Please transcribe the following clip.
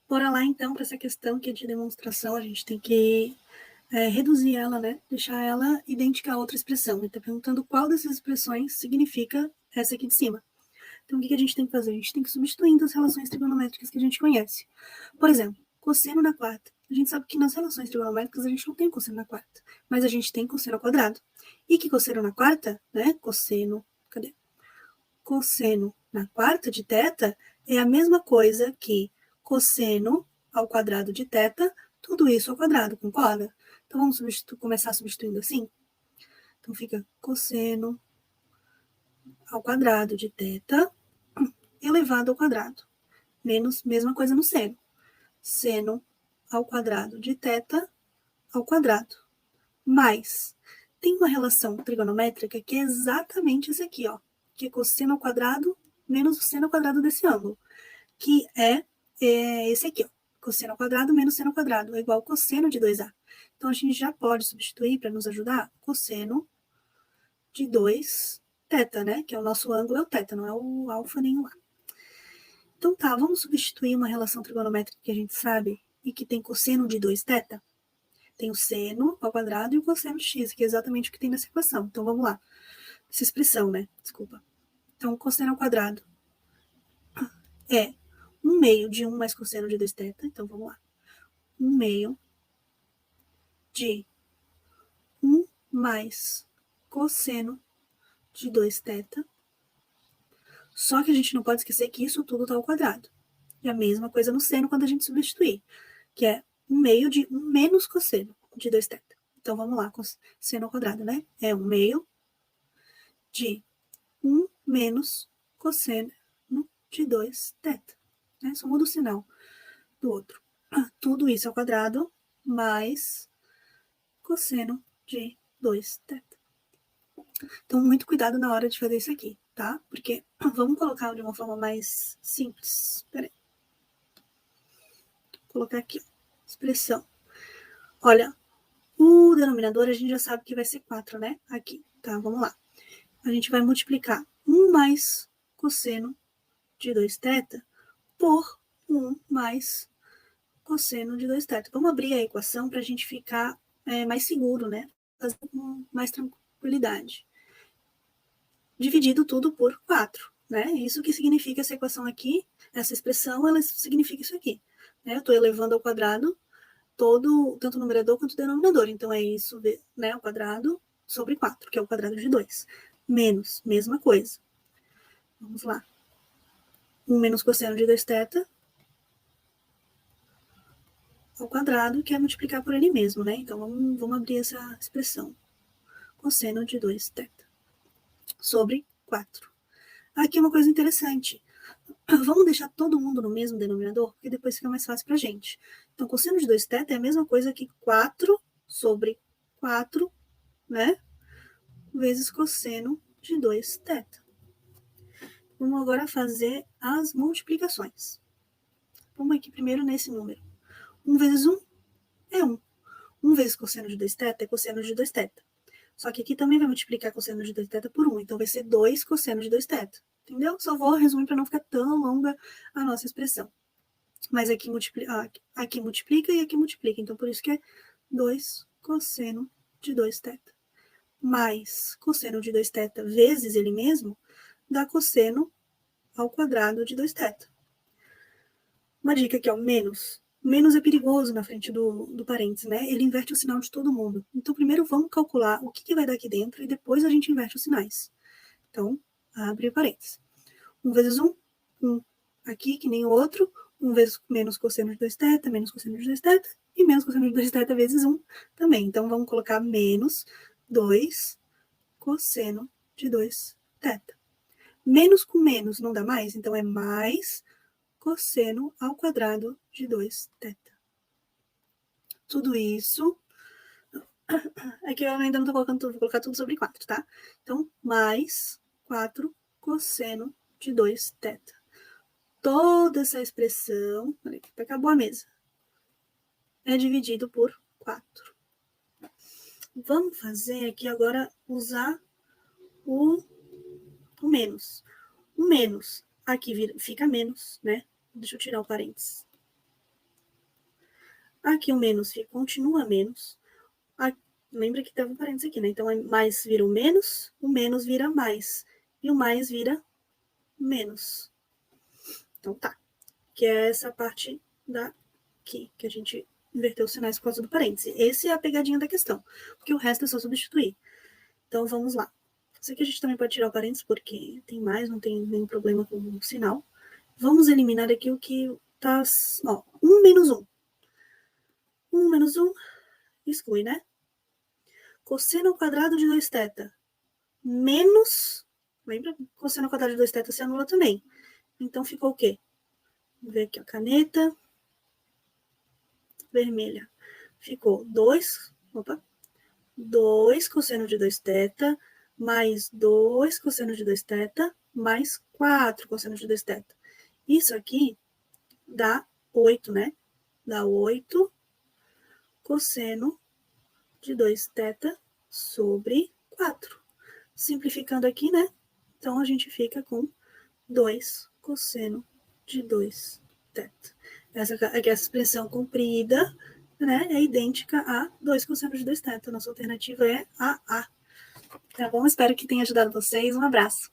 Bora lá, então, para essa questão que é de demonstração, a gente tem que reduzir ela, né? Deixar ela idêntica a outra expressão. Ele está perguntando qual dessas expressões significa essa aqui de cima. Então, o que a gente tem que fazer? A gente tem que ir substituindo as relações trigonométricas que a gente conhece. Por exemplo, cosseno na quarta. A gente sabe que nas relações trigonométricas a gente não tem cosseno na quarta, mas a gente tem cosseno ao quadrado. E que cosseno na quarta, né? Cosseno, cadê? Cosseno na quarta de θ é a mesma coisa que cosseno ao quadrado de θ, tudo isso ao quadrado, concorda? Então, vamos começar substituindo assim? Então, fica cosseno ao quadrado de θ elevado ao quadrado, menos mesma coisa no seno. Seno ao quadrado de θ ao quadrado, mais tem uma relação trigonométrica que é exatamente esse aqui, ó, que é cosseno ao quadrado menos o seno ao quadrado desse ângulo, que é esse aqui, ó, cosseno ao quadrado menos seno ao quadrado, é igual ao cosseno de 2a. Então, a gente já pode substituir, para nos ajudar, cosseno de 2θ, né, que é o nosso ângulo, é o θ, não é o alfa nem o a. Então tá, vamos substituir uma relação trigonométrica que a gente sabe e que tem cosseno de 2θ? Tem o seno ao quadrado e o cosseno de x, que é exatamente o que tem nessa equação. Então vamos lá. Essa expressão, né? Desculpa. Então, cosseno ao quadrado é 1 meio de 1 mais cosseno de 2θ. Então vamos lá. 1 meio de 1 mais cosseno de 2θ. Só que a gente não pode esquecer que isso tudo está ao quadrado. E a mesma coisa no seno quando a gente substituir, que é 1 meio de 1 menos cosseno de 2θ. Então vamos lá, seno ao quadrado, né? É 1 meio de 1 menos cosseno de 2θ. Né? Só muda o sinal do outro. Tudo isso ao quadrado mais cosseno de 2θ. Então, muito cuidado na hora de fazer isso aqui, tá? Porque vamos colocar de uma forma mais simples. Peraí. Vou colocar aqui, expressão. Olha, o denominador a gente já sabe que vai ser 4, né? Aqui, tá? Vamos lá. A gente vai multiplicar 1 mais cosseno de 2θ por 1 mais cosseno de 2θ. Vamos abrir a equação para a gente ficar mais seguro, né? Fazer com mais tranquilidade. Dividido tudo por 4, né? Isso que significa essa equação aqui, essa expressão, ela significa isso aqui. Né? Eu estou elevando ao quadrado tanto o numerador quanto o denominador. Então, é isso, né? Ao quadrado sobre 4, que é o quadrado de 2. Menos, mesma coisa. Vamos lá. 1 menos cosseno de 2θ ao quadrado, que é multiplicar por ele mesmo, né? Então, vamos abrir essa expressão. Cosseno de 2θ sobre 4. Aqui uma coisa interessante. Vamos deixar todo mundo no mesmo denominador, porque depois fica mais fácil pra gente. Então, cosseno de 2θ é a mesma coisa que 4 sobre 4, né? Vezes cosseno de 2θ. Vamos agora fazer as multiplicações. Vamos aqui primeiro nesse número. 1 vezes 1 é 1. 1 vezes cosseno de 2θ é cosseno de 2θ. Só que aqui também vai multiplicar cosseno de 2θ por 1. Então, vai ser 2 cosseno de 2θ. Entendeu? Só vou resumir para não ficar tão longa a nossa expressão. Mas aqui multiplica e aqui multiplica. Então, por isso que é 2 cosseno de 2θ. Mais cosseno de 2θ vezes ele mesmo, dá cosseno ao quadrado de 2θ. Uma dica aqui, ó, menos. Menos é perigoso na frente do parênteses, né? Ele inverte o sinal de todo mundo. Então, primeiro vamos calcular o que vai dar aqui dentro e depois a gente inverte os sinais. Então, abre o parênteses. 1 vezes 1, 1 aqui, que nem o outro. 1 vezes menos cosseno de 2θ, menos cosseno de 2θ, e menos cosseno de 2θ vezes 1 também. Então, vamos colocar menos 2 cosseno de 2θ. Menos com menos não dá mais, então é mais cosseno ao quadrado de 2θ. Tudo isso. Aqui eu ainda não estou colocando tudo, vou colocar tudo sobre 4, tá? Então, mais 4 cosseno de 2θ. Toda essa expressão, olha aqui, acabou a mesa, é dividido por 4. Vamos fazer aqui agora, usar o menos. O menos, aqui fica menos, né? Deixa eu tirar o parênteses. Aqui o menos continua menos. Lembra que teve um parênteses aqui, né? Então, mais vira o menos vira mais. E o mais vira menos. Então, tá. Que é essa parte daqui, que a gente inverteu os sinais por causa do parêntese. Essa é a pegadinha da questão, porque o resto é só substituir. Então, vamos lá. Isso aqui a gente também pode tirar o parênteses, porque tem mais, não tem nenhum problema com o sinal. Vamos eliminar aqui o que tá... Ó, 1 menos 1. 1 menos 1, exclui, né? Cosseno ao quadrado de 2θ menos... Lembra? Cosseno ao quadrado de 2θ se anula também. Então, ficou o quê? Vamos ver aqui a caneta vermelha. Ficou 2 cosseno de 2θ mais 2 cosseno de 2θ mais 4 cosseno de 2θ. Isso aqui dá 8, né? Dá 8 cosseno de 2θ sobre 4. Simplificando aqui, né? Então, a gente fica com 2 cosseno de 2θ. Essa expressão comprida, né, é idêntica a 2 cosseno de 2θ. Nossa alternativa é a A. Tá bom? Espero que tenha ajudado vocês. Um abraço.